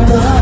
Bye.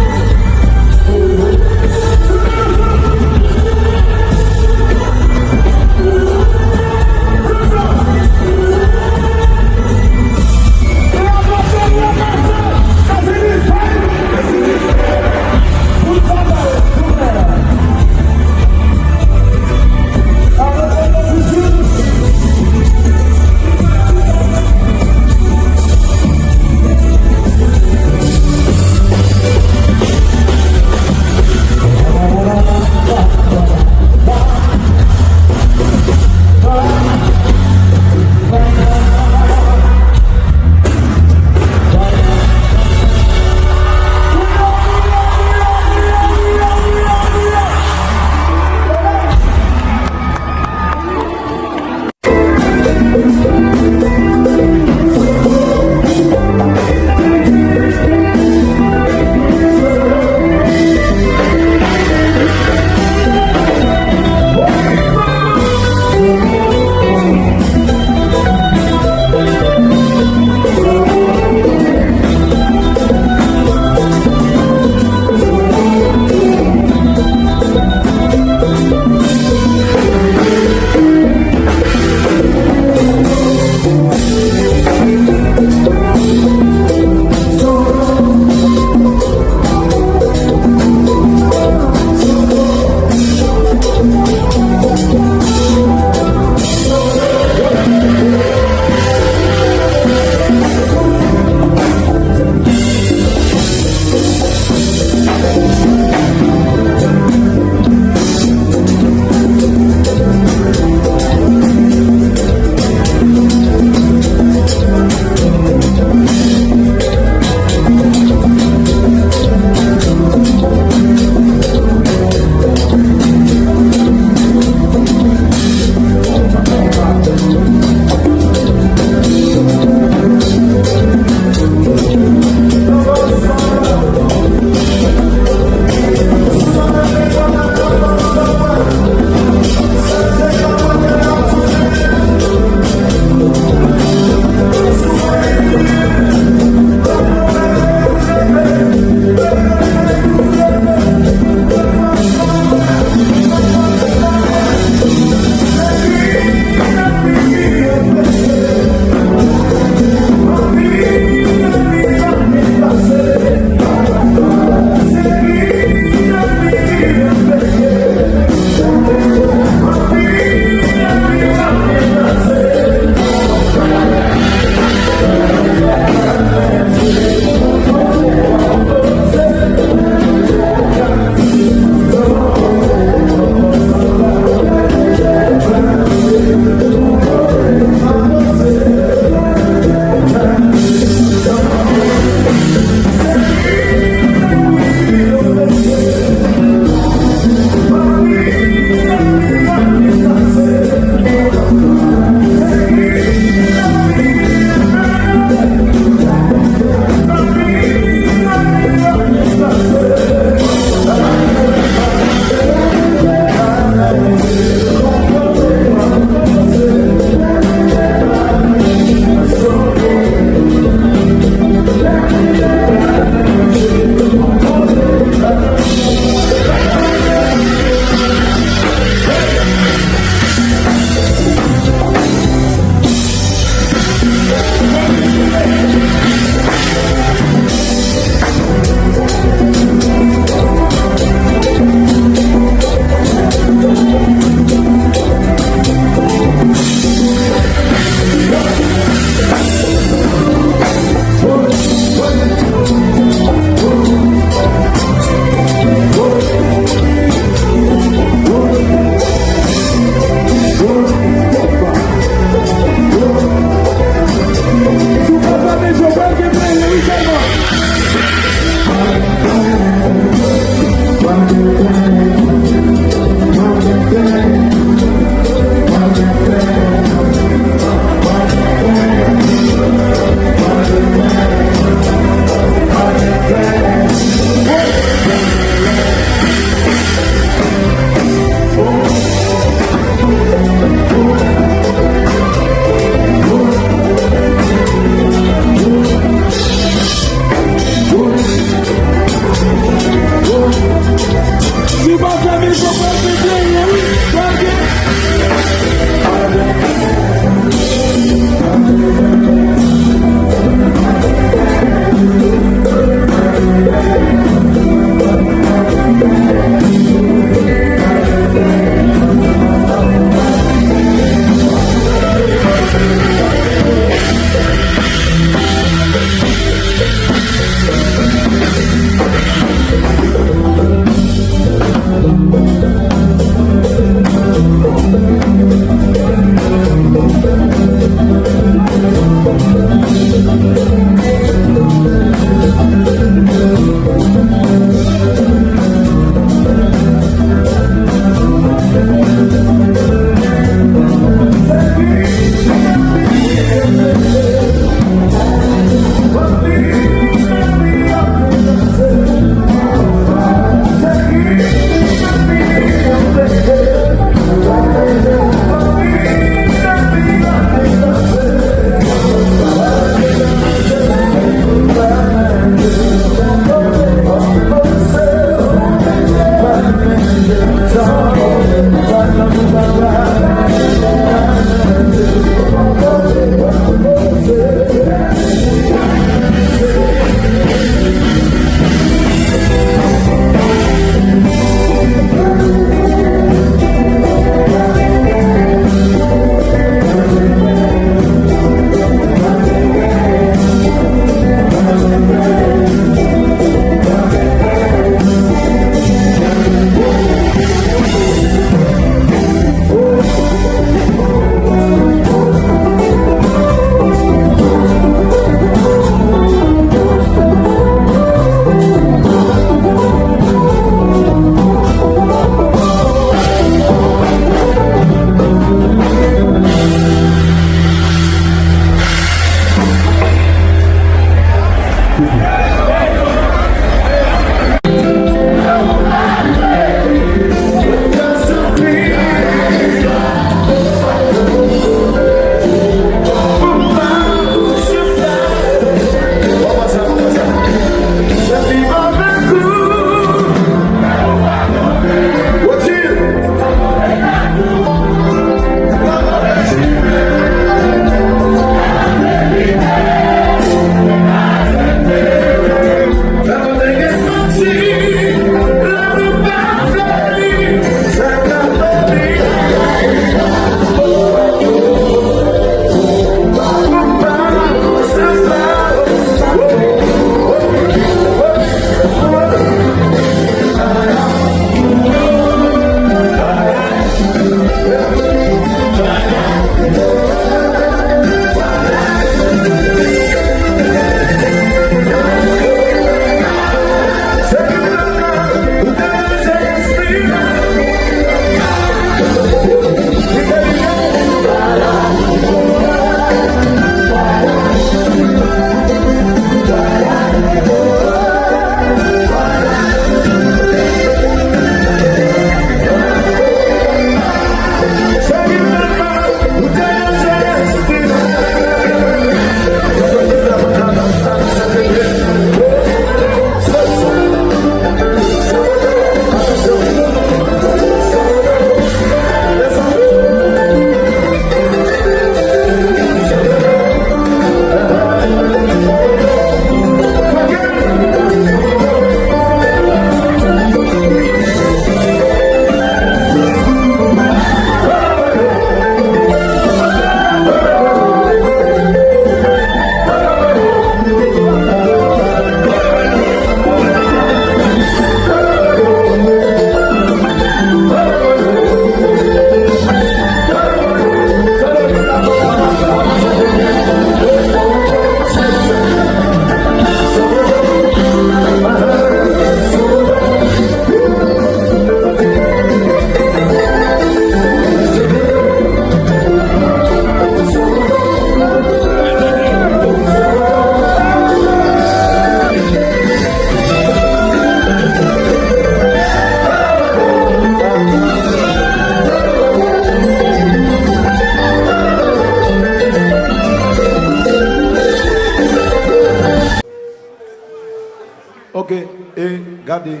gade.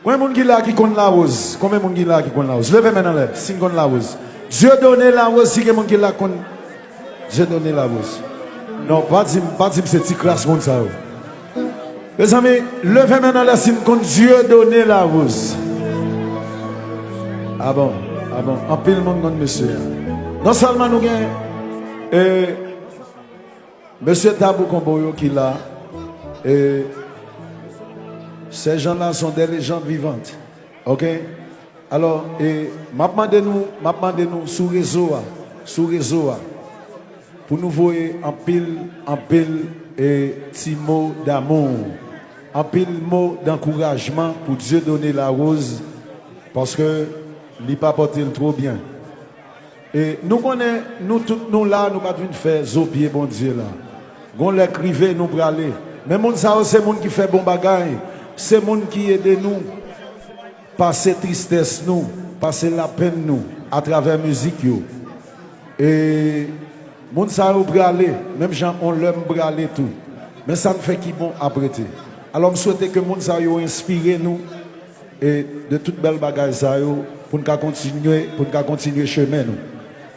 Combien de monde qui là qui connaît la rose? Combien de monde qui là qui connaît la rose? Levez maintenant là, si connaît la rose. Dieu donne la rose, si quelqu'un qui là connaît. Dieu donne la rose. Non, pas dire c'est petit classe monde ça. Mes amis, levez maintenant là, si Dieu donne la rose. Ah bon, en pile monde connaît monsieur. Non seulement nous gagnons, monsieur Tabou Komboyo qui là, et ces gens-là sont des légendes vivantes. Ok? Alors, m'a demandé nous sur réseau, pour nous voir en pile et petits mots d'amour, en pile mots d'encouragement pour Dieu donner la rose, parce que il pas porté trop bien. Et nous connaissons, nous tous nous là, nous pas venir faire zopier bon Dieu là. On l'écrivait, nous braler. Mais moun ça c'est moun qui fait bon bagay. C'est moun qui aide nous. Passer tristesse nous, passer la peine nous à travers la musique yo. Et moun ça ou braler, même gens on l'aime braler tout. Mais ça ne fait qui bon apprêter. Alors je souhaite que moun ça yo inspiré nous et de toutes belles bagages ça yo pour nous continuer chemin nous.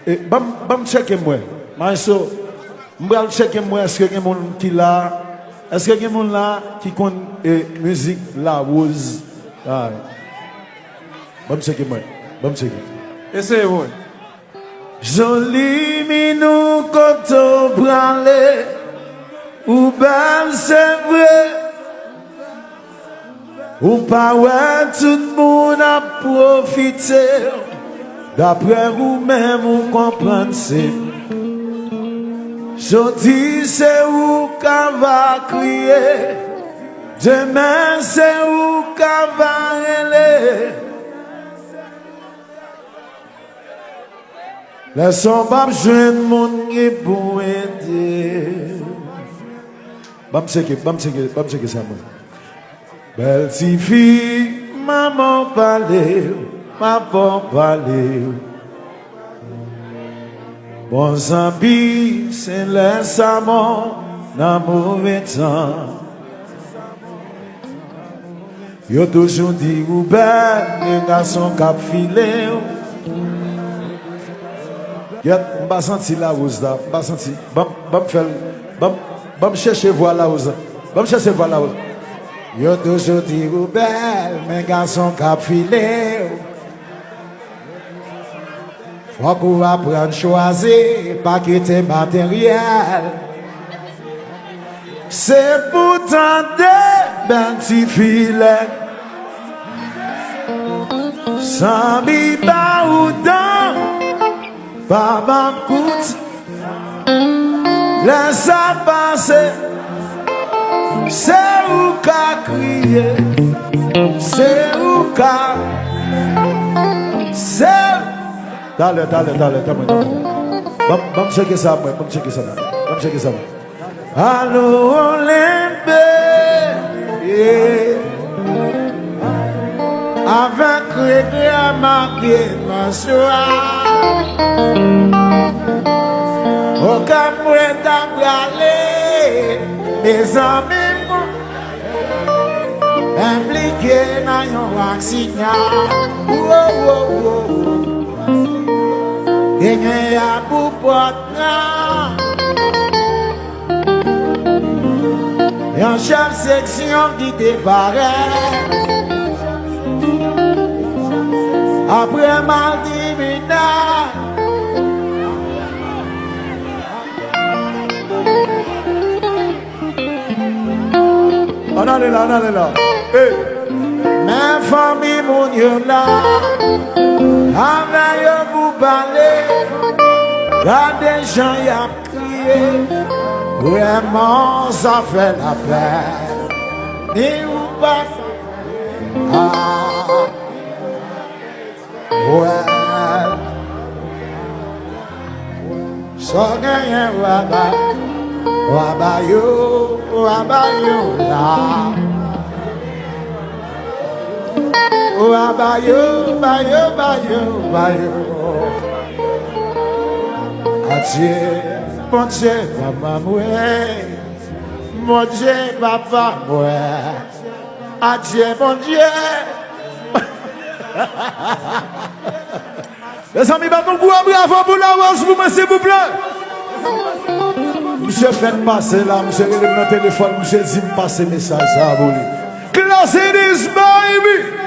Et bam checker moi. Maïso, m'bral checker moi est-ce que quelqu'un qui là est-ce que quelqu'un là qui connaît musique la rose. Ah. Bam checker moi. Bam checker. Essayez-vous. Joli minou quand on branle ou belle c'est vrai. Ou pas ouais tout le monde a profité. D'après vous même vous comprenez c'est. Jodi c'est où qu'on va crier. Demain c'est où qu'on va aller. Laissons pas jeune monde qui pour aider. Bam checker ça. Belle petite fille, maman parle. Bon zambi, c'est laisse amour dans mauvais temps. Yo toujours dit ou belle, les garçons cap filé. M'ba senti la rose là, m'ba senti. Bam chercher voir la rose. Yo toujours dit ou belle, mes garçons cap filé. Faut qu'on apprenne à choisir, pas quitter matériel. C'est pourtant des belles petites filets. Sans biba ou dans, pas m'écoute. Laisse ça passer. C'est où qu'a crié. C'est où qu'a. C'est. Dale. Vamos checker ça. Allô, Olympe, avec regret à marquer ma soie. Au Cameroun d'abralé, mes amis impliqués dans un accident. Gagné à bout portant. Et en chaque section qui déparait. Après mal divina. On allait là. Hey. Mes familles, mon Dieu là. Avec eux, vous parlez. Là, des gens y a crié. Vraiment, ça fait la peine. Ni ou pas. Ah. Ouais. So gagne wabayo la. Bayo. Adieu, bon Dieu, maman moué. Mon Dieu, papa, ouais. Adieu, mon Dieu. Les amis, bravo pour la rose, s'il vous plaît. Monsieur fait passer là, monsieur relève mon téléphone, monsieur dit me passer message ça à vous. Klass it is, baby.